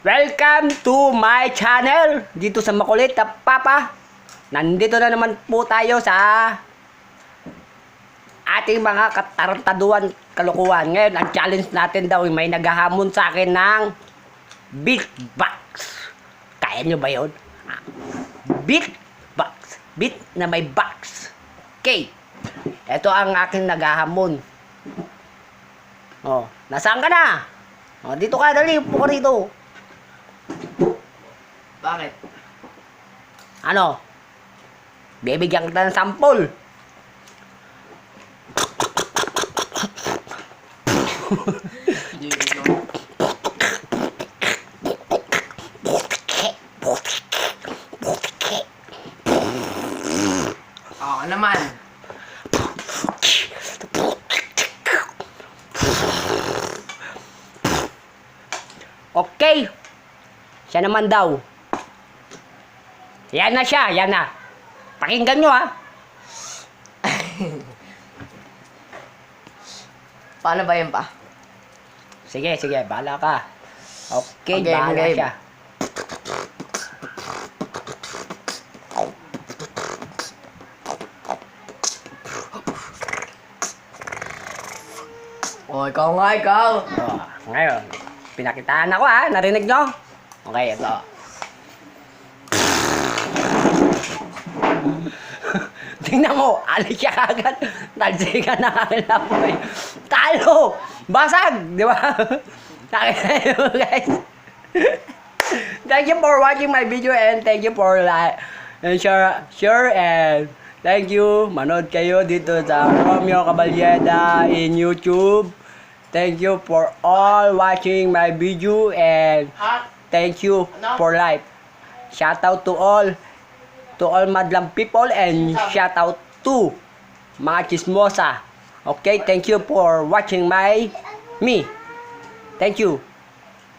Welcome to my channel dito sa Makulit na Papa. Nandito na naman po tayo sa ating mga katarantaduan kalukuhan. Ngayon, ang challenge natin daw may naghahamon sa akin ng beat box. Kaya nyo ba yun? Beat box. Beat na may box. Okay. Ito ang aking naghahamon. Oh, nasaan ka na? Oh, dito ka, dali, upo ka rito. Bakit? Ano? Bibigyan kita ng sample. Oo naman. Okay. Siya naman daw. Yan na siya, yan na. Pakinggan nyo ha. Paano ba yun pa? Sige, sige, bahala ka. Okay, Okay, bahala game. siya. Oh, ikaw nga, ikaw. Oh, ngayon, pinakitaan ako ha. Narinig nyo? Okay, ito. Tingnan mo, alis siya kagad. Talsikan na kakila po eh. Talo! Basag! Di ba? Nakita nyo guys. Thank you for watching my video and thank you for like and share and thank you. Manood kayo dito sa Romeo Caballeda in YouTube. Thank you for all watching my video and thank you for life. Shout out to all madlang people and shout out to mga chismosa. Okay, thank you for watching me. Thank you.